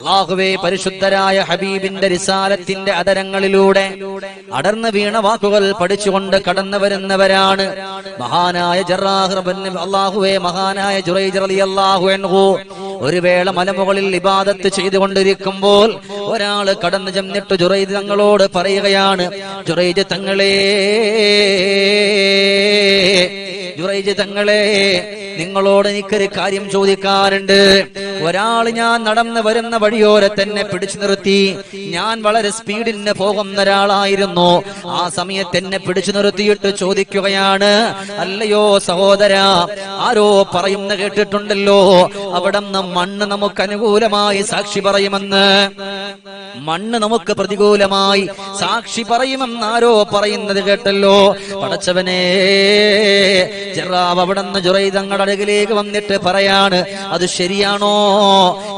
അല്ലാഹുവേ, പരിശുദ്ധരായ ഹബീബിന്റെ റിസാലത്തിന്റെ അധരങ്ങളിലൂടെ അടർന്നു വീണ വാക്കുകൾ പഠിച്ചുകൊണ്ട് കടന്നു വരുന്നവരാണ് മഹാനായ ജറാഹ് ഇബ്നു അല്ലാഹുവേ, മഹാനായ ജുറൈജ് റളിയല്ലാഹു അൻഹു. ഒരു വേള മലമുകളിൽ ഇബാദത്ത് ചെയ്തുകൊണ്ടിരിക്കുമ്പോൾ ഒരാള് കടന്നു ചെന്നിട്ട് ജുറൈജ് തങ്ങളോട് പറയുകയാണ്, ജുറൈജ് തങ്ങളെ, നിങ്ങളോട് എനിക്കൊരു കാര്യം ചോദിക്കാറുണ്ട്. ഒരാൾ ഞാൻ നടന്നു വരുന്ന വഴിയോരെ തന്നെ പിടിച്ചു നിർത്തി. ഞാൻ വളരെ സ്പീഡിന് പോകുന്ന ഒരാളായിരുന്നു. ആ സമയത്ത് എന്നെ പിടിച്ചു നിർത്തിയിട്ട് ചോദിക്കുകയാണ്, അല്ലയോ സഹോദര, ആരോ പറയുന്ന കേട്ടിട്ടുണ്ടല്ലോ, അവിടുന്ന് മണ്ണ് നമുക്ക് അനുകൂലമായി സാക്ഷി പറയുമെന്ന്, മണ്ണ് നമുക്ക് പ്രതികൂലമായി സാക്ഷി പറയുമെന്ന് ആരോ പറയുന്നത് കേട്ടല്ലോ. പടച്ചവനെ, ജറാഹ് അവിടുന്ന് ജുറൈജ് തങ്ങളുടെ അടുക്കിലേക്ക് വന്നിട്ട് പറയാണ്, അത് ശരിയാണോ?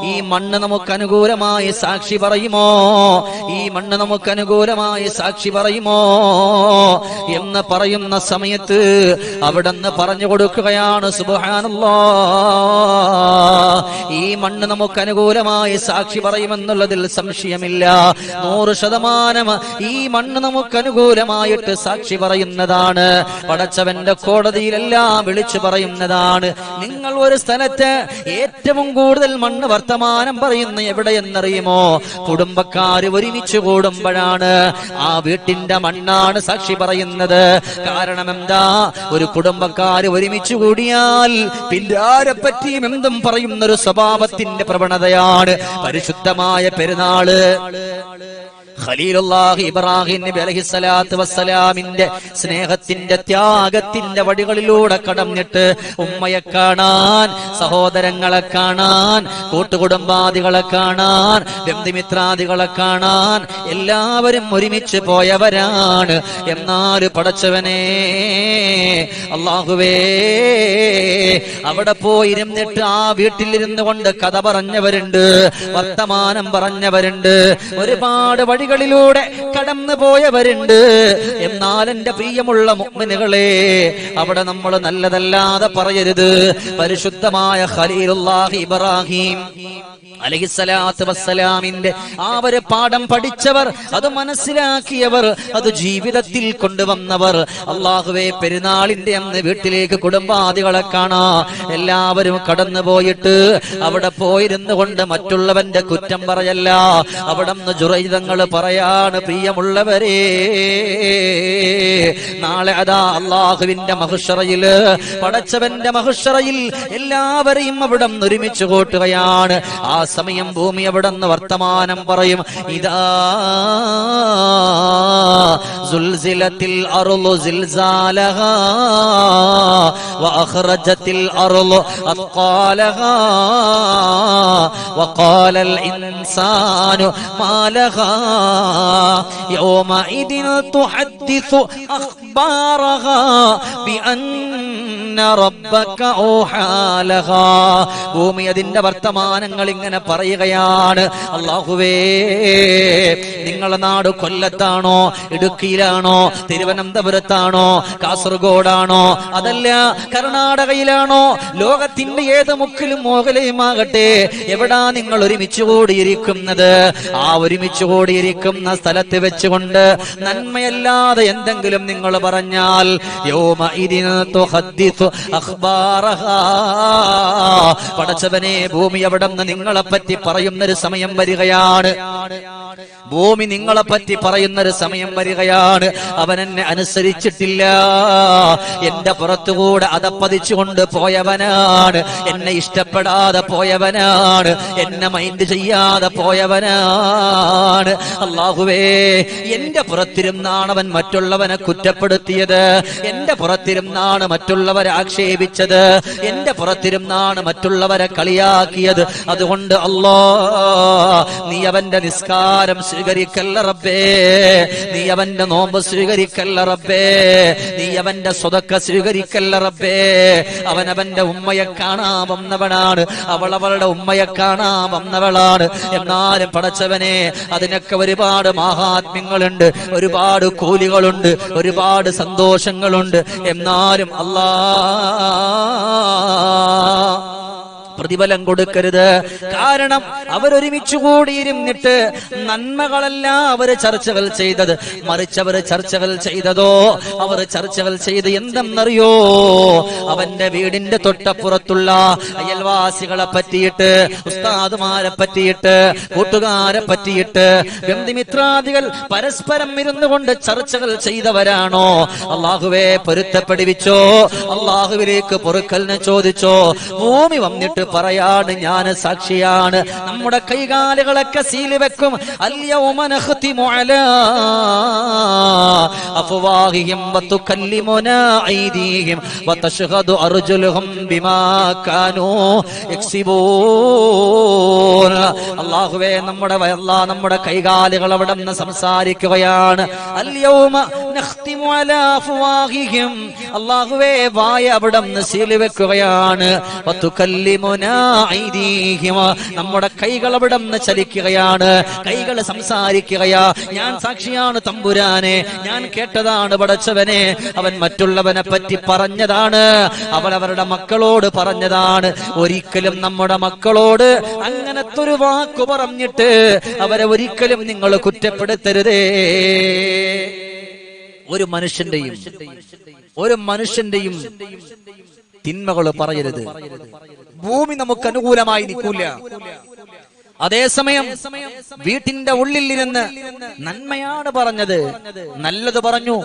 ഈ മണ്ണ് നമുക്ക് അനുകൂലമായി സാക്ഷി പറയുമോ? ഈ മണ്ണ് നമുക്ക് അനുകൂലമായി സാക്ഷി പറയുമോ എന്ന് പറയുന്ന സമയത്ത് അവിടുന്ന് പറഞ്ഞു കൊടുക്കുകയാണ്, സുബ്ഹാനല്ലാഹ്, ഈ മണ്ണ് നമുക്ക് അനുകൂലമായി സാക്ഷി പറയുമെന്നുള്ളതിൽ സംശയമില്ല. 100% ഈ മണ്ണ് നമുക്ക് അനുകൂലമായിട്ട് സാക്ഷി പറയുന്നതാണ്. പടച്ചവന്റെ കോടതിയിലെല്ലാം വിളിച്ചു പറയുന്നതാണ്. നിങ്ങൾ ഒരു സ്ഥലത്ത് ഏറ്റവും കൂടുതൽ മണ്ണ് വർത്തമാനം പറയുന്ന എവിടെയെന്നറിയുമോ? കുടുംബക്കാര് ഒരുമിച്ച് കൂടുമ്പോഴാണ്. ആ വീട്ടിന്റെ മണ്ണാണ് സാക്ഷി പറയുന്നത്. കാരണം എന്താ? ഒരു കുടുംബക്കാര് ഒരുമിച്ച് കൂടിയാൽ പിന്നെ ആരെ പറ്റിയും എന്തും പറയുന്നൊരു സ്വഭാവത്തിന്റെ പ്രവണതയാണ്. പരിശുദ്ധമായ പെരുന്നാള് ഖലീലുല്ലാഹി ഇബ്രാഹിം നബി അലൈഹിസ്സലാത്തു വസ്സലാമിന്റെ സ്നേഹത്തിന്റെ ത്യാഗത്തിന്റെ വഴികളിലൂടെ കടന്നിട്ട് ഉമ്മയെ കാണാൻ, സഹോദരങ്ങളെ കാണാൻ, കൂട്ടുകുടുംബാദികളെ കാണാൻ, ബന്ധുമിത്രാദികളെ കാണാൻ എല്ലാവരും ഒരുമിച്ച് പോയവരാണ്. എന്നാൽ പടച്ചവനെ അല്ലാഹുവേ, അവിടെ പോയിരുന്നിട്ട് ആ വീട്ടിലിരുന്നു കൊണ്ട് കഥ പറഞ്ഞവരുണ്ട്, വർത്തമാനം പറഞ്ഞവരുണ്ട്, ഒരുപാട് വഴികളിലൂടെ കടന്നു പോയവരുണ്ട്. എന്നാൽ എന്റെ പ്രിയമുള്ള മുഅ്മിനുകളെ, അവിടെ നമ്മൾ നല്ലതല്ലാതെ പറയരുത്. പരിശുദ്ധമായ ഖലീലുല്ലാഹി ഇബ്രാഹിം അലൈഹിസ്സലാത്തു വസ്സലാമിന്റെ ആ ഒരു പാഠം പഠിച്ചവർ, അത് മനസ്സിലാക്കിയവർ, അത് ജീവിതത്തിൽ കൊണ്ടുവന്നവർ. അല്ലാഹുവേ, പെരുന്നാളിന്റെ അന്ന് വീട്ടിലേക്ക് കുടുംബാദികളെ കാണാ എല്ലാവരും കടന്നു പോയിട്ട് അവിടെ പോയിരുന്നു കൊണ്ട് മറ്റുള്ളവന്റെ കുറ്റം പറയല്ല. അവിടെ നിന്ന് ജുറൈജ് തങ്ങൾ പറയാണ്, പ്രിയമുള്ളവരെ, നാളെ അതാ അല്ലാഹുവിന്റെ മഹ്ശറയില്, പടച്ചവന്റെ മഹ്ശറയിൽ എല്ലാവരെയും അവിടെ ഒരുമിച്ച് കൂട്ടുകയാണ്. ആ സമയം ഭൂമി അവിടെ നിന്ന് വർത്തമാനം പറയും, ഇദാ സുൽസിലത്തിൽ അർളു സിൽസാലഹാ വഅഖ്റജത്തിൽ അർളു അത്ഖാലഹാ വഖാലൽ ഇൻസാനു മാലഹാ യൗമഇദിൻ തുഹദ്ദിസു അഖ്ബാറഹാ ബിഅന്ന റബ്ബക ഔഹാലഹാ. ഭൂമി അതിന്റെ വർത്തമാനങ്ങൾ ഇങ്ങനെ പറയുകയാണ്. അല്ലാഹുവേ, നിങ്ങളുടെ നാട് കൊല്ലത്താണോ, ഇടുക്കിയിലാണോ, തിരുവനന്തപുരത്താണോ, കാസർഗോഡാണോ, അതല്ല കർണാടകയിലാണോ, ലോകത്തിന്റെ ഏത് മുക്കിലും മോഹലയുമാകട്ടെ, എവിടാ നിങ്ങൾ ഒരുമിച്ച് കൂടിയിരിക്കുന്നത്? ആ ഒരുമിച്ച് കൂടിയിരിക്കുന്ന സ്ഥലത്ത് വെച്ചുകൊണ്ട് നന്മയല്ലാതെ എന്തെങ്കിലും നിങ്ങൾ പറഞ്ഞാൽ യൗമഇദിൻ തുഹദ്ദിസു അഖ്ബാറഹാ, പടച്ചവനെ, ഭൂമി അവിടെ നിന്ന് നിങ്ങളെ പറ്റി പറയുന്നൊരു സമയം വരികയാണ്. ഭൂമി നിങ്ങളെ പറ്റി പറയുന്നൊരു സമയം വരികയാണ്. അവൻ എന്നെ അനുസരിച്ചിട്ടില്ല, എന്റെ പുറത്തുകൂടെ അതപ്പതിച്ചുകൊണ്ട് പോയവനാണ്, എന്നെ ഇഷ്ടപ്പെടാതെ പോയവനാണ്, എന്നെ മൈൻഡ് ചെയ്യാതെ പോയവനാണ്. അല്ലാഹുവേ, എന്റെ പുറത്തിരുന്നാണ് അവൻ മറ്റുള്ളവനെ കുറ്റപ്പെടുത്തിയത്, എന്റെ പുറത്തിരുന്നാണ് മറ്റുള്ളവരെ ആക്ഷേപിച്ചത്, എന്റെ പുറത്തിരുന്നാണ് മറ്റുള്ളവരെ കളിയാക്കിയത്. അതുകൊണ്ട് അല്ലാഹ്, നീ അവന്റെ നിസ്കാരം സ്വീകരിക്കല്ല റബ്ബേ, നീ അവന്റെ നോമ്പ് സ്വീകരിക്കല്ല റബ്ബേ, നീ അവന്റെ സ്വതക്ക സ്വീകരിക്കല്ല റബ്ബേ. അവനവന്റെ ഉമ്മയെ കാണാൻ വന്നവനാണ്, അവൾ അവളുടെ ഉമ്മയെ കാണാൻ വന്നവളാണ്. എന്നാലും പടച്ചവനെ, അതിനൊക്കെ ഒരുപാട് മഹാത്മ്യങ്ങളുണ്ട്, ഒരുപാട് കൂലികളുണ്ട്, ഒരുപാട് സന്തോഷങ്ങളുണ്ട്. എന്നാലും അല്ലാഹ് പ്രതിഫലം കൊടുക്കരുത്. കാരണം അവരൊരുമിച്ചു കൂടിയിരുന്നിട്ട് നന്മകളല്ല അവര് ചർച്ചകൾ ചെയ്തത്, മറിച്ച് അവര് ചർച്ചകൾ ചെയ്തതോ അവർ ചർച്ചകൾ ചെയ്ത് എന്തെന്നറിയോ? അവന്റെ വീടിന്റെ തൊട്ടപ്പുറത്തുള്ള അയൽവാസികളെ പറ്റിയിട്ട്, ഉസ്താദുമാരെ പറ്റിയിട്ട്, കൂട്ടുകാരെ പറ്റിയിട്ട്, ബന്ധുമിത്രാദികൾ പരസ്പരം ഇരുന്നു കൊണ്ട് ചർച്ചകൾ ചെയ്തവരാണോ? അള്ളാഹുവെ പൊരുത്തപ്പെടുവിച്ചോ, അള്ളാഹുവിലേക്ക് പൊറുക്കലിനെ ചോദിച്ചോ. ഭൂമി വന്നിട്ട് പറയാണ് ഞാൻ സാക്ഷിയാണ്. നമ്മുടെ കൈകാലുകളൊക്കെ സീല് വെക്കും. അൽയൗമ നഖ്തിമു അലാ അഫ്വാഹിഹിം വതുകല്ലിമുനാ ഐദീഹിം വതശ്ഹദു അർജുലുഹും ബിമാ കാനൂ യക്സിബൂൻ. അല്ലാഹുവേ നമ്മുടെ കൈകാലുകൾ അവിടെ നിന്ന് സംസാരിക്കുകയാണ്. അൽയൗമ നഖ്തിമു അലാ അഫ്വാഹിഹിം, അല്ലാഹുവേ വായ അവിടെ നിന്ന് സീല് വെക്കുകയാണ്. വതുകല്ലിമുനാ ഐദീഹിം, നമ്മുടെ കൈകൾ അവിടെ നിന്ന് ചലിക്കുകയാണ്, കൈകൾ സംസാരിക്കുകയാ. ഞാൻ സാക്ഷിയാണ് തമ്പുരാനെ, ഞാൻ കേട്ടതാണ് പടച്ചവനെ. അവൻ മറ്റുള്ളവനെ പറ്റി പറഞ്ഞതാണ്, അവൻ അവരുടെ മക്കളോട് പറഞ്ഞതാണ്. ഒരിക്കലും നമ്മുടെ മക്കളോട് അങ്ങനത്തെ ഒരു വാക്ക് പറഞ്ഞിട്ട് അവരെ ഒരിക്കലും നിങ്ങൾ കുറ്റപ്പെടുത്തരുതേ. ഒരു മനുഷ്യന്റെയും തിന്മകൾ പറയരുത്. ഭൂമി നമുക്ക് അനുകൂലമായി നിൽക്കൂല. അതേസമയം വീട്ടിന്റെ ഉള്ളിൽ ഇരുന്ന് നന്മയാണ് പറഞ്ഞത്, നല്ലത് പറഞ്ഞു,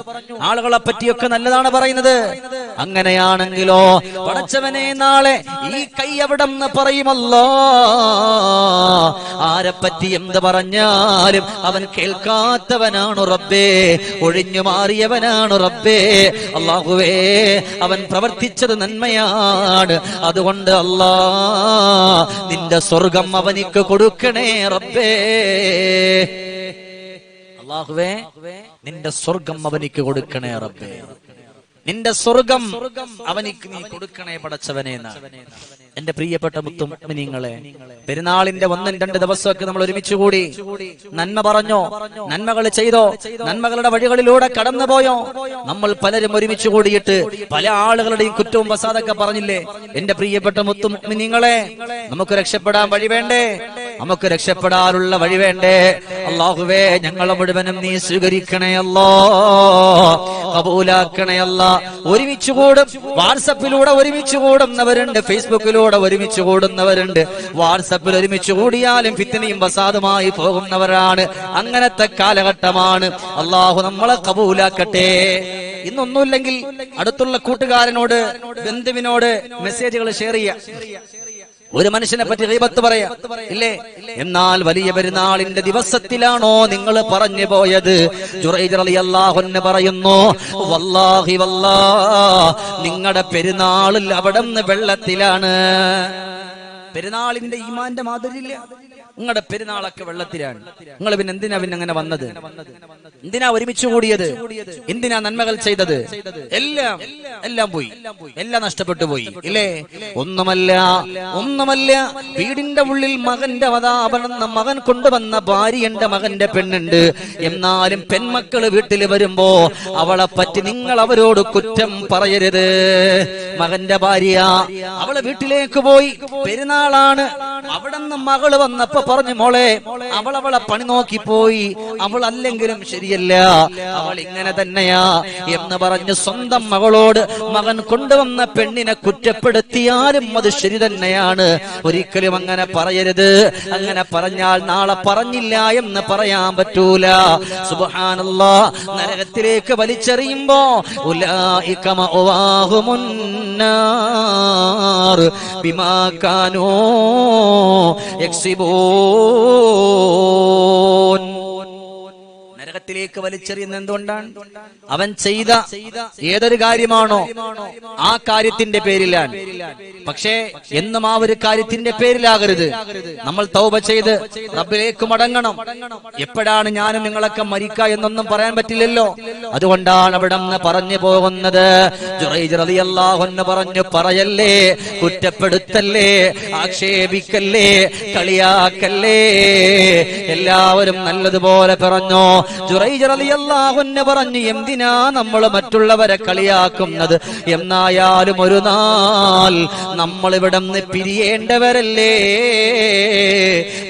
ആളുകളെ പറ്റിയൊക്കെ നല്ലതാണ് പറയുന്നത്. അങ്ങനെയാണെങ്കിലോ പടച്ചവനെ, നാളെ ഈ കൈ അവിടെ നിന്ന് പറയുമല്ലോ, ആരെപ്പറ്റി എന്ത് പറഞ്ഞാലും അവൻ കേൾക്കാത്തവനാണ് റബ്ബേ, ഒഴിഞ്ഞു മാറിയവനാണ് റബ്ബേ. അല്ലാഹുവേ, അവൻ പ്രവർത്തിച്ചത് നന്മയാണ്. അതുകൊണ്ട് അല്ലാ, നിന്റെ സ്വർഗം അവനിക്ക് കൊടുക്കണേ റബ്ബേ. അല്ലാഹുവേ, നിന്റെ സ്വർഗം അവനിക്ക് കൊടുക്കണേ റബ്ബേ, നിന്റെ സ്വർഗം അവനിക്ക് നീ കൊടുക്കണേ പടച്ചവനെ. എന്റെ പ്രിയപ്പെട്ട മുത്തുമുഅ്മിനീങ്ങളെ, പെരുന്നാളിന്റെ 1-2 ദിവസമൊക്കെ നമ്മൾ ഒരുമിച്ച് കൂടി നന്മ പറഞ്ഞോ, നന്മകൾ ചെയ്തോ, നന്മകളുടെ വഴികളിലൂടെ കടന്നുപോയോ? നമ്മൾ പലരും ഒരുമിച്ച് കൂടിയിട്ട് പല ആളുകളുടെയും കുറ്റവും വസാദൊക്കെ പറഞ്ഞില്ലേ? എന്റെ പ്രിയപ്പെട്ട മുത്തുമുഅ്മിനീങ്ങളെ, നമുക്ക് രക്ഷപ്പെടാൻ വഴി വേണ്ടേ? നമുക്ക് രക്ഷപ്പെടാനുള്ള വഴി വേണ്ടേ? അല്ലാഹുവേ, ഞങ്ങളെ മുഴുവനും നീ സ്വീകരിക്കണേ അല്ലാ, കബൂലാക്കണേ അല്ലാ. ഒരുമിച്ച് കൂടും, വാട്സപ്പിലൂടെ ഒരുമിച്ച് കൂടുന്നവരുണ്ട്, ഫേസ്ബുക്കിലൂടെ ഒരുമിച്ച് കൂടുന്നവരുണ്ട്. വാട്സപ്പിൽ ഒരുമിച്ച് കൂടിയാലും ഫിത്നയും വസാദുമായി പോകുന്നവരാണ്. അങ്ങനത്തെ കാലഘട്ടമാണ്. അല്ലാഹു നമ്മളെ കബൂലാക്കട്ടെ. ഇന്നൊന്നുമില്ലെങ്കിൽ അടുത്തുള്ള കൂട്ടുകാരനോട്, ബന്ധുവിനോട് മെസ്സേജുകൾ ഷെയർ ചെയ്യാം. ഒരു മനുഷ്യനെ പറ്റി ഗീബത്ത് പറയാ ഇല്ലേ? എന്നാൽ വലിയ പെരുന്നാളിന്റെ ദിവസത്തിലാണോ നിങ്ങൾ പറഞ്ഞു പോയത്? ജുറൈജ് റളിയല്ലാഹു അൻഹു പറയുന്നു, വല്ലാഹി നിങ്ങളുടെ പെരുന്നാളിൽ അവിടെ നിന്ന് വെള്ളത്തിലാണ്. പെരുന്നാളിന്റെ ഈമാന്റെ മാതിരിയില്ല. നിങ്ങളുടെ പെരുന്നാളൊക്കെ വെള്ളത്തിലാണ്. നിങ്ങൾ പിന്നെ എന്തിനാ അങ്ങനെ വന്നത്? എന്തിനാ ഒരുമിച്ച് കൂടിയത്? എന്തിനാ നന്മകൾ ചെയ്തത്? എല്ലാം പോയി, എല്ലാം നഷ്ടപ്പെട്ടു പോയി ഇല്ലേ? ഒന്നുമല്ല. വീടിന്റെ ഉള്ളിൽ മകന്റെ മകൻ കൊണ്ടുവന്ന ഭാര്യന്റെ മകന്റെ പെണ്ണുണ്ട്. എന്നാലും പെൺമക്കള് വീട്ടിൽ വരുമ്പോ അവളെ പറ്റി നിങ്ങൾ അവരോട് കുറ്റം പറയരുത്. മകന്റെ ഭാര്യ അവളെ വീട്ടിലേക്ക് പോയി, പെരുന്നാളാണ്. അവിടെ നിന്ന് മകള് വന്നപ്പോ പറഞ്ഞു, മോളെ അവളെ പണി നോക്കി പോയി, അവൾ അല്ലെങ്കിലും ശരിയല്ല, അവൾ ഇങ്ങനെ തന്നെയാ എന്ന് പറഞ്ഞ് സ്വന്തം മകളോട് മകൻ കൊണ്ടുവന്ന പെണ്ണിനെ കുറ്റപ്പെടുത്തിയാലും അത് ശരി തന്നെയാണ്. ഒരിക്കലും അങ്ങനെ പറയരുത്. അങ്ങനെ പറഞ്ഞാൽ നാളെ പറഞ്ഞില്ല എന്ന് പറയാൻ പറ്റൂല. സുബ്ഹാനല്ലാഹ്, നരകത്തിലേക്ക് വലിച്ചെറിയുമ്പോ ഉലൈക മഅവാഹുമുൻ നാർ ബിമാ കാനൂ യക്സിബൂൻ. നരകത്തിലേക്ക് വലിച്ചെറിയുന്ന എന്തുകൊണ്ടാണ്? അവൻ ചെയ്ത ഏതൊരു കാര്യമാണോ ആ കാര്യത്തിന്റെ പേരിലാണ്. പക്ഷേ എന്നും ആ ഒരു കാര്യത്തിന്റെ പേരിലാകരുത്. നമ്മൾ തൗബ ചെയ്ത് റബ്ബിലേക്ക് മടങ്ങണം. എപ്പോഴാണ് ഞാനും നിങ്ങളൊക്കെ മരിക്ക എന്നൊന്നും പറയാൻ പറ്റില്ലല്ലോ. അതുകൊണ്ടാണ് അവിടെ നിന്ന് പറഞ്ഞു പോകുന്നത്. ജുറൈജ് റളിയല്ലാഹു അൻഹു പറഞ്ഞു, പറയല്ലേ, കുറ്റപ്പെടുത്തല്ലേ, ആക്ഷേപിക്കല്ലേ, കളിയാക്കല്ലേ. എല്ലാവരും നല്ലതുപോലെ പറഞ്ഞു. ജുറൈജ് റളിയല്ലാഹു അൻഹു പറഞ്ഞു, എന്തിനാ നമ്മൾ മറ്റുള്ളവരെ കളിയാക്കുന്നത്? എന്നായാലും ഒരു നാൾ നമ്മൾ ഇവിടെ നിന്ന് പിരിയേണ്ടവരല്ലേ,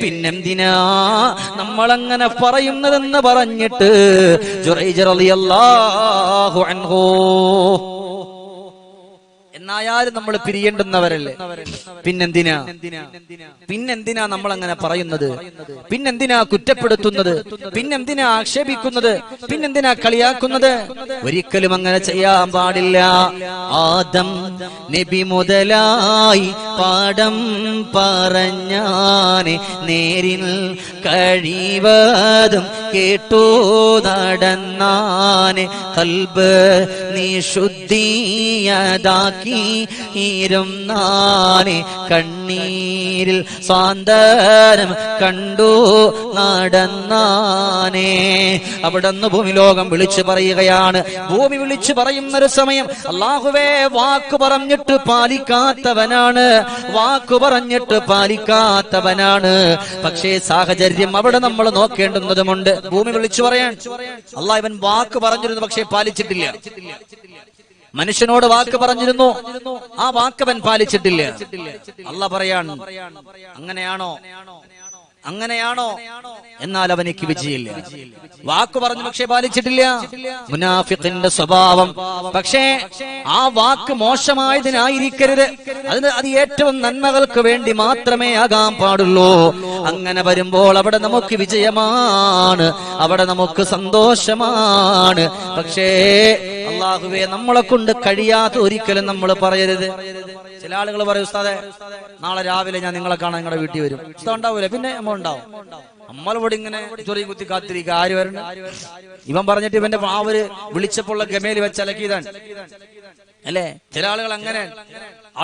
പിന്നെന്തിനാ നമ്മളങ്ങനെ പറയുന്നതെന്ന് പറഞ്ഞിട്ട് ജുറൈജ് റളിയല്ലാഹു അൻഹു, എന്നായാലും നമ്മൾ പിരിയേണ്ടുന്നവരല്ലേ, പിന്നെന്തിനാ നമ്മൾ അങ്ങനെ പറയുന്നത്? പിന്നെന്തിനാ കുറ്റപ്പെടുത്തുന്നത്? പിന്നെന്തിനാ ആക്ഷേപിക്കുന്നത്? പിന്നെന്തിനാ കളിയാക്കുന്നത്? ഒരിക്കലും അങ്ങനെ ചെയ്യാൻ പാടില്ല. ആദം നബി മുതലായി പാഠം പറഞ്ഞാനെ, നേരിൽ കഴിവതും കേട്ടു നടന്നാനെ, ഖൽബ് നീ ശുദ്ധിയതാക്കി ഇരുന്നാനെ, കണ്ണീരിൽ സാന്ത്വനം കണ്ടു നടന്നാനെ. അവിടുന്ന് ഭൂമി ലോകം വിളിച്ചു പറയുകയാണ്. ഭൂമി വിളിച്ചു പറയുന്നൊരു സമയം, അല്ലാഹുവേ വാക്ക് പറഞ്ഞിട്ട് പാലിക്കാത്തവനാണ്, വാക്ക് പറഞ്ഞിട്ട് പാലിക്കാത്തവനാണ്. പക്ഷേ സാഹചര്യം അവിടെ നമ്മൾ നോക്കേണ്ടുന്നതുമുണ്ട്. ഭൂമി വിളിച്ചു പറയാൻ അല്ലാഹ് ഇവൻ വാക്ക് പറഞ്ഞിരുന്നു, പക്ഷേ പാലിച്ചിട്ടില്ല. മനുഷ്യനോട് വാക്ക് പറഞ്ഞിരുന്നു, ആ വാക്കവൻ പാലിച്ചിട്ടില്ല. അല്ലാഹ് പറയാണ്, അങ്ങനെയാണോ? എന്നാൽ അവനിക്ക് വിജയില്ല. വാക്ക് പറഞ്ഞു പക്ഷേ പാലിച്ചിട്ടില്ല, മുനാഫിഖിന്റെ സ്വഭാവം. പക്ഷേ ആ വാക്ക് മോശമായതിനായിരിക്കരുത്, അത് ഏറ്റവും നന്മകൾക്ക് വേണ്ടി മാത്രമേ ആകാൻ പാടുള്ളൂ. അങ്ങനെ വരുമ്പോൾ അവിടെ നമുക്ക് വിജയമാണ്, അവിടെ നമുക്ക് സന്തോഷമാണ്. പക്ഷേ അല്ലാഹുവേ നമ്മളെ കൊണ്ട് കഴിയാത്ത ഒരിക്കലും നമ്മൾ പറയരുത്. ചില ആളുകൾ പറയും, ഉസ്താദേ നാളെ രാവിലെ ഞാൻ നിങ്ങളെ കാണാൻ നിങ്ങളുടെ വീട്ടിൽ വരും. ഉസ്താദ് ഉണ്ടാവൂലേ? പിന്നെ നമ്മൾ ഉണ്ടാവും. നമ്മളിവിടെ ഇങ്ങനെ ചൊറി കുത്തി കാത്തിരിക്കുക, ആര് വരണം? ഇവൻ പറഞ്ഞിട്ട് ഇവന്റെ അവര് വിളിച്ചപ്പോൾ ഗമേല് വെച്ച് അലക്കിയതാണ് അല്ലേ? ചില ആളുകൾ അങ്ങനെ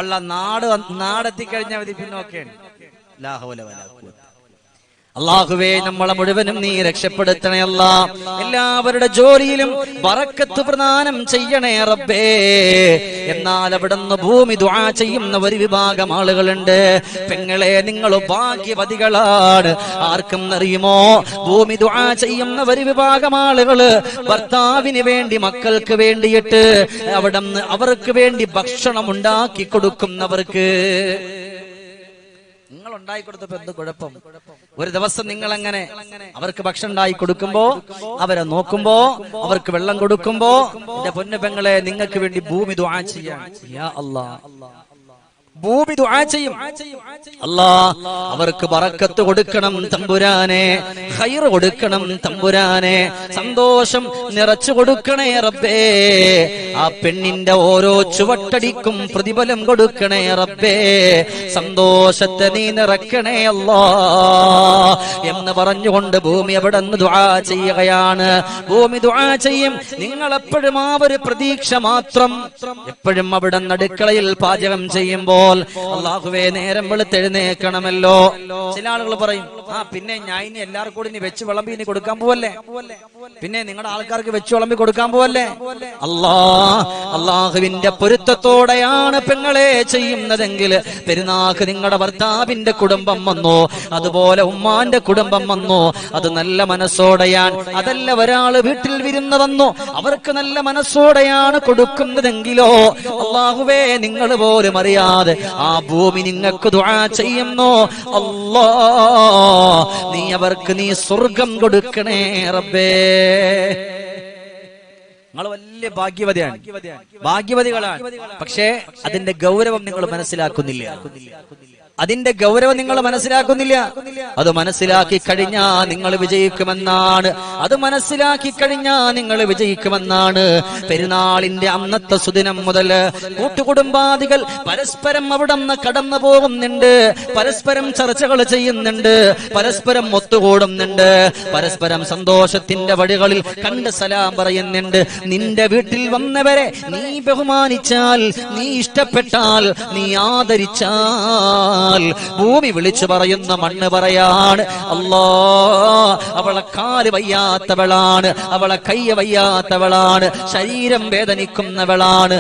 ഉള്ള നാടെത്തിക്കഴിഞ്ഞാൽ മതി, പിന്നൊക്കെയാണ്. അല്ലാഹുവേ നമ്മളെ മുഴുവനും നീ രക്ഷപ്പെടുത്തണേ അല്ലാ. എല്ലാവരുടെ ജോലിയിലും ബറക്കത്ത് പ്രദാനം ചെയ്യണേ റബ്ബേ. എന്നാൽ അവിടുന്ന് ഭൂമി ദുആ ചെയ്യുന്ന ഒരു വിഭാഗം ആളുകളുണ്ട്. പെങ്ങളെ, നിങ്ങൾ ഭാഗ്യവതികളാണ്. ആർക്കും അറിയുമോ? ഭൂമി ദുആ ചെയ്യുന്ന ഒരു വിഭാഗം ആളുകള് ഭർത്താവിന് വേണ്ടി, മക്കൾക്ക് വേണ്ടിയിട്ട് അവിടുന്ന് അവർക്ക് വേണ്ടി ഭക്ഷണം ഉണ്ടാക്കി കൊടുക്കുന്നവർക്ക് നിങ്ങൾ ഉണ്ടായി കൊടുത്തപ്പോ എന്ത് കുഴപ്പം? ഒരു ദിവസം നിങ്ങൾ അങ്ങനെ അവർക്ക് ഭക്ഷണം ഉണ്ടായി കൊടുക്കുമ്പോ, അവരെ നോക്കുമ്പോ, അവർക്ക് വെള്ളം കൊടുക്കുമ്പോ, എന്റെ പൊന്നു പെങ്ങളെ, നിങ്ങൾക്ക് വേണ്ടി ഭൂമി ദുആ ചെയ്യാൻ, യാ അല്ലാഹ്, ഭൂമി ദുആ ചെയ്യും. അല്ലാഹ് അവർക്ക് ബറക്കത്ത് കൊടുക്കണം തമ്പുരാനെ, ഖൈർ കൊടുക്കണം തമ്പുരാനെ, സന്തോഷം നിറച്ചു കൊടുക്കണേ റബ്ബേ. ആ പെണ്ണിന്റെ ഓരോ ചുവട്ടടിക്കും പ്രതിഫലം കൊടുക്കണേ റബ്ബേ. സന്തോഷത്തെ നീ നിറക്കണേ അല്ലാഹ് എന്ന് പറഞ്ഞുകൊണ്ട് ഭൂമി അവിടെ നിന്ന് ദുആ ചെയ്യുകയാണ്. ഭൂമി ദുആ ചെയ്യും. നിങ്ങൾ എപ്പോഴും ആ ഒരു പ്രതീക്ഷ മാത്രം, എപ്പോഴും അവിടെ അടുക്കളയിൽ പാചകം ചെയ്യുമ്പോൾ, അല്ലാഹുവേ നേരം വെളുത്തെഴുന്നേൽക്കണമല്ലോ. ചില ആളുകൾ പറയും, പിന്നെ ഞാൻ ഇനി എല്ലാവർക്കും കൂടി വെച്ച് വിളമ്പി ഇനി കൊടുക്കാൻ പോവല്ലേ, പിന്നെ നിങ്ങളുടെ ആൾക്കാർക്ക് വെച്ച് വിളമ്പി കൊടുക്കാൻ പോവല്ലേ. അല്ലാഹുവിന്റെ പൊരുത്തത്തോടെയാണ് പെങ്ങളെ ചെയ്യുന്നതെങ്കിൽ, പെരുന്നാക്ക് നിങ്ങളുടെ ഭർത്താവിന്റെ കുടുംബം വന്നോ, അതുപോലെ ഉമ്മാന്റെ കുടുംബം വന്നോ, അത് നല്ല മനസ്സോടെയാണ്. അതല്ല ഒരാള് വീട്ടിൽ വിരുന്ന് വന്നോ, അവർക്ക് നല്ല മനസ്സോടെയാണ് കൊടുക്കുന്നതെങ്കിലോ, അല്ലാഹുവേ നിങ്ങൾ പോലും അറിയാതെ ആ ഭൂമി നിങ്ങൾക്ക് ദുആ ചെയ്യുന്നു. അല്ലാഹ് നീ അവർക്ക് നീ സ്വർഗം കൊടുക്കണേ റബ്ബേ. നിങ്ങൾ വലിയ ഭാഗ്യവതികളാണ്. പക്ഷേ അതിന്റെ ഗൗരവം നിങ്ങൾ മനസ്സിലാക്കുന്നില്ല. അതിന്റെ ഗൗരവം നിങ്ങൾ മനസ്സിലാക്കുന്നില്ല. അത് മനസ്സിലാക്കി കഴിഞ്ഞാ നിങ്ങൾ വിജയിക്കുമെന്നാണ്. അത് മനസ്സിലാക്കി കഴിഞ്ഞാ നിങ്ങൾ വിജയിക്കുമെന്നാണ്. പെരുന്നാളിന്റെ അന്നത്തെ സുദിനം മുതൽ കൂട്ടുകുടുംബാദികൾ പരസ്പരം അവിടെ നിന്ന് കടന്നു പോകുന്നുണ്ട്, പരസ്പരം ചർച്ചകൾ ചെയ്യുന്നുണ്ട്, പരസ്പരം ഒത്തുകൂടുന്നുണ്ട്, പരസ്പരം സന്തോഷത്തിന്റെ വഴികളിൽ കണ്ട് സലാം പറയുന്നുണ്ട്. നിന്റെ വീട്ടിൽ വന്നവരെ നീ ബഹുമാനിച്ചാൽ, നീ ഇഷ്ടപ്പെട്ടാൽ, നീ ആദരിച്ചാൽ പറഞ്ഞാൽ ഭൂമി വിളിച്ചു പറയുന്ന മണ്ണ് പറയാണ് അല്ലാ, അവളെ കാല് വയ്യാത്തവളാണ്, അവളെ കൈ വയ്യാത്തവളാണ്, ശരീരം വേദനിക്കുന്നവളാണ്.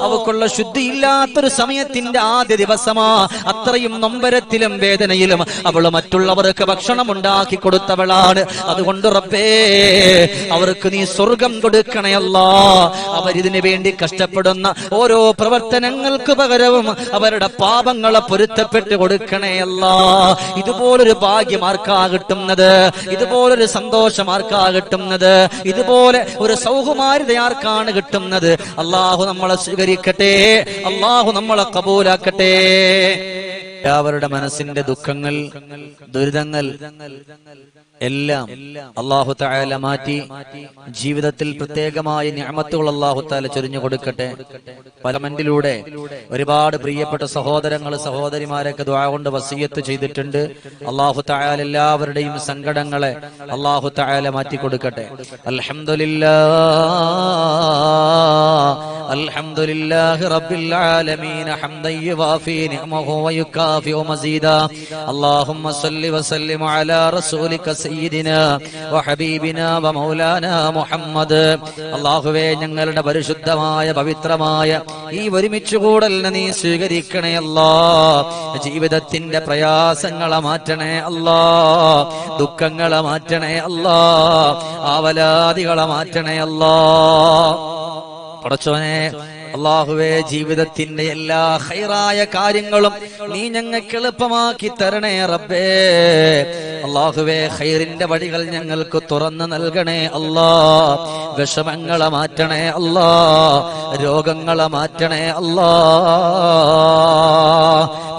അവൾക്കുള്ള ശുദ്ധിയില്ലാത്തൊരു സമയത്തിന്റെ ആദ്യ ദിവസമാ. അത്രയും നൊമ്പരത്തിലും വേദനയിലും അവൾ മറ്റുള്ളവർക്ക് ഭക്ഷണം ഉണ്ടാക്കി കൊടുത്തവളാണ്. അതുകൊണ്ട് റബ്ബേ, അവർക്ക് നീ സ്വർഗം കൊടുക്കണേ അല്ലാ. അവരിതിനു വേണ്ടി കഷ്ടപ്പെടുന്ന ഓരോ പ്രവർത്തനങ്ങൾക്ക് പകരവും അവരുടെ പാപങ്ങളെ പൊരുത്തപ്പെട്ട് കൊടുക്കണേ അല്ലാ. ഇതുപോലൊരു ഭാഗ്യം ആർക്കാ കിട്ടുന്നത്? ഇതുപോലൊരു സന്തോഷം ആർക്കാ കിട്ടുന്നത്? ഇതുപോലെ ഒരു സൗകുമാര്യത ആർക്കാണ് കിട്ടുന്നത്? അല്ലാഹു നമ്മളെ സ്വീകരിക്കട്ടെ, അല്ലാഹു നമ്മളെ കബൂലാക്കട്ടെ. അവരുടെ മനസ്സിന്റെ ദുഃഖങ്ങൾ, ദുരിതങ്ങൾ എല്ലാം അല്ലാഹു തആല മാറ്റി ജീവിതത്തിൽ പ്രത്യേകമായ നിഅമത്തുകൾ അല്ലാഹു തആല ചൊരിഞ്ഞു കൊടുക്കട്ടെ. പലമന്റിലൂടെ ഒരുപാട് പ്രിയപ്പെട്ട സഹോദരങ്ങൾ, സഹോദരിമാരൊക്കെ ദുആ കൊണ്ട് വസിയത്ത് ചെയ്തിട്ടുണ്ട്. അല്ലാഹു തആല എല്ലാവരുടെയും സങ്കടങ്ങളെ അല്ലാഹു തആല മാറ്റി കൊടുക്കട്ടെ. അൽഹംദുലില്ലാഹി റബ്ബിൽ ആലമീൻ ഹംദൻ യുവാഫി നിഅമഹു വയുകാഫിഉ മസീദാ. അല്ലാഹുമ്മ സ്വല്ലി വസല്ലിം അലാ റസൂലിക സയ്യിദിനാ വഹബീബിനാ വമൗലാനാ മുഹമ്മദ്. അല്ലാഹുവേ, ഞങ്ങളുടെ പരിശുദ്ധമായ പവിത്രമായ ഈ ഒരുമിച്ച് കൂടലിനെ നീ സ്വീകരിക്കണേ അല്ലാ. ജീവിതത്തിന്റെ പ്രയാസങ്ങളെ മാറ്റണേ അല്ലാ, ദുഃഖങ്ങളെ മാറ്റണേ അല്ലാ, ആവലാദികളെ മാറ്റണേ അല്ലാ. പടച്ചോനെ, അല്ലാഹുവേ, ജീവിതത്തിന്റെ എല്ലാ ഖൈറായ കാര്യങ്ങളും നീ ഞങ്ങൾക്ക് എളുപ്പമാക്കി തരണേ റബ്ബേ. അല്ലാഹുവേ, ഖൈറിന്റെ വഴികൾ ഞങ്ങൾക്ക് തുറന്നു നൽകണേ അല്ലാ. വിഷമങ്ങളെ മാറ്റണേ അല്ലാ, രോഗങ്ങളെ മാറ്റണേ അല്ലാ.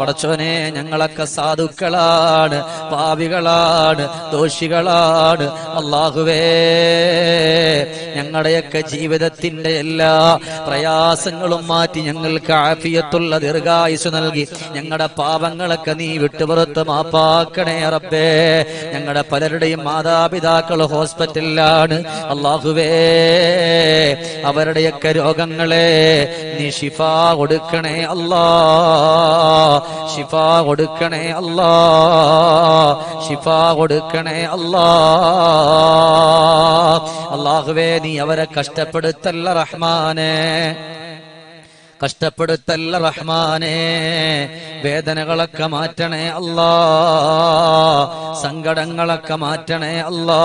പടച്ചോനെ, ഞങ്ങളൊക്കെ സാധുക്കളാണ്, പാപികളാണ്, ദോഷികളാണ്. അല്ലാഹുവേ, ഞങ്ങളുടെയൊക്കെ ജീവിതത്തിന്റെ എല്ലാ പ്രയാസങ്ങളും മാറ്റി ഞങ്ങൾക്ക് ആഫിയത്തുള്ള ദീർഘായുസ് നൽകി ഞങ്ങളുടെ പാപങ്ങളൊക്കെ നീ വിട്ടുപുറത്ത് മാപ്പാക്കണേ റബ്ബേ. ഞങ്ങളുടെ പലരുടെയും മാതാപിതാക്കൾ ഹോസ്പിറ്റലിലാണ്. അല്ലാഹുവേ, അവരുടെയൊക്കെ രോഗങ്ങളെ നീ ശിഫാ കൊടുക്കണേ അല്ലാ, ശിഫാ കൊടുക്കണേ അല്ലാ, ശിഫാ കൊടുക്കണേ അല്ലാ. അല്ലാഹുവേ, നീ അവരെ കഷ്ടപ്പെടുത്തല്ല റഹ്മാനേ, കഷ്ടപ്പെടുത്തല്ല റഹ്മാനേ. വേദനകളൊക്കെ മാറ്റണേ അല്ലാ, സങ്കടങ്ങളൊക്കെ മാറ്റണേ അല്ലാ.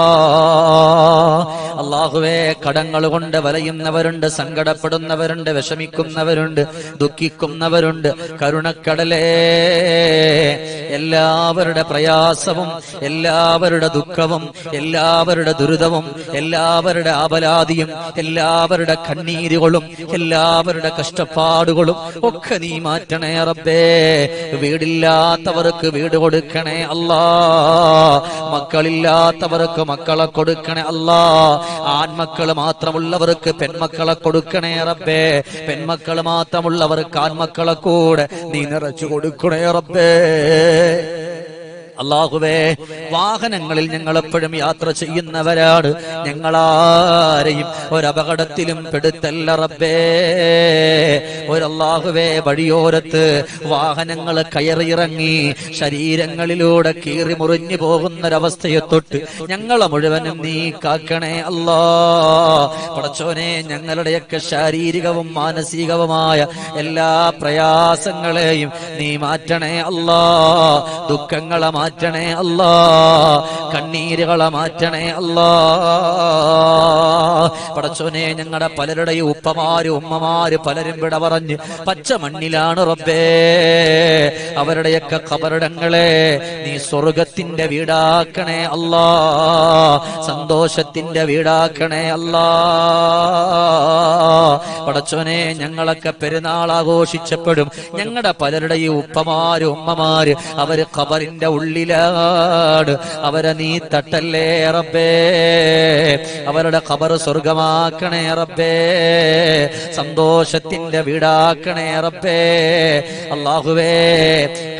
അല്ലാഹുവേ, കടങ്ങൾ കൊണ്ട് വലയുന്നവരുണ്ട്, സങ്കടപ്പെടുന്നവരുണ്ട്, വിഷമിക്കുന്നവരുണ്ട്, ദുഃഖിക്കുന്നവരുണ്ട്. കരുണക്കടലേ, എല്ലാവരുടെ പ്രയാസവും എല്ലാവരുടെ ദുഃഖവും എല്ലാവരുടെ ദുരിതവും എല്ലാവരുടെ ആപലാതിയും എല്ലാവരുടെ കണ്ണീരുകളും എല്ലാവരുടെ കഷ്ടപ്പാടുകളും ഒക്കെ നീ മാറ്റണേ റബ്ബേ. വീടില്ലാത്തവർക്ക് വീട് കൊടുക്കണേ അല്ലാ, മക്കളില്ലാത്തവർക്ക് മക്കളെ കൊടുക്കണേ അല്ലാ. ആൺമക്കൾ മാത്രമുള്ളവർക്ക് പെൺമക്കളെ കൊടുക്കണേ റബ്ബേ. പെൺമക്കൾ മാത്രമുള്ളവർക്ക് ആൺമക്കളെ കൂടെ നീ നിറച്ചു കൊടുക്കണേ റബ്ബേ. അല്ലാഹുവേ, വാഹനങ്ങളിൽ ഞങ്ങൾ എപ്പോഴും യാത്ര ചെയ്യുന്നവരാണ്. ഞങ്ങളാരെയും ഒരപകടത്തിലും പെടുത്തല്ല റബ്ബേ. ഒരല്ലാഹുവേ, വഴിയോരത്ത് വാഹനങ്ങൾ കയറിയിറങ്ങി ശരീരങ്ങളിലൂടെ കീറി മുറിഞ്ഞു പോകുന്നൊരവസ്ഥയെ തൊട്ട് ഞങ്ങളെ മുഴുവനും നീ കാക്കണേ അല്ലാ. പടച്ചോനെ, ഞങ്ങളുടെയൊക്കെ ശാരീരികവും മാനസികവുമായ എല്ലാ പ്രയാസങ്ങളെയും നീ മാറ്റണേ അല്ലാ. ദുഃഖങ്ങളെ മാറ്റണേ അല്ലാ, കണ്ണീരുകളെ മാറ്റണേ അല്ലാ. പടച്ചോനെ, ഞങ്ങളുടെ പലരുടെയും ഉപ്പമാര് ഉമ്മമാര് പലരും വിട പറഞ്ഞ് പച്ച മണ്ണിലാണ് റബ്ബേ. അവരുടെയൊക്കെ ഖബറിടങ്ങളെ നീ സ്വർഗത്തിന്റെ വീടാക്കണേ അല്ലാ, സന്തോഷത്തിന്റെ വീടാക്കണേ അല്ലാ. പടച്ചോനെ, ഞങ്ങളൊക്കെ പെരുന്നാൾ ആഘോഷിച്ചപ്പോഴും ഞങ്ങളുടെ പലരുടെയും ഉപ്പമാര് ഉമ്മമാര് അവര് ഖബറിന്റെ ഉള്ളിലാണ്. അവരെ നീ തട്ടല്ലേ റബ്ബേ. അവരുടെ ഖബർ സ്വർഗമാക്കണേ റബ്ബേ, സന്തോഷത്തിന്റെ വീടാക്കണേ റബ്ബേ. അല്ലാഹുവേ,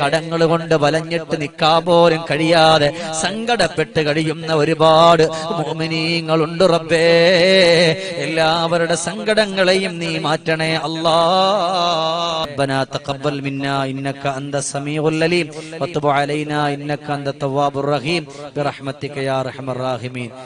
കടങ്ങൾ കൊണ്ട് വലഞ്ഞിട്ട് നിൽക്കാൻ പോലും കഴിയാതെ സങ്കടപ്പെട്ട് കഴിയുന്ന ഒരുപാട് മുഅ്മിനീങ്ങളുണ്ട് റബ്ബേ. എല്ലാവരുടെ സങ്കടങ്ങളെയും നീ മാറ്റണേ അല്ലാ. ربنا تقبل منا إنك أنت السميع العليم وتب علينا إنك أنت التواب الرحيم برحمتك يا أرحم الراحمين.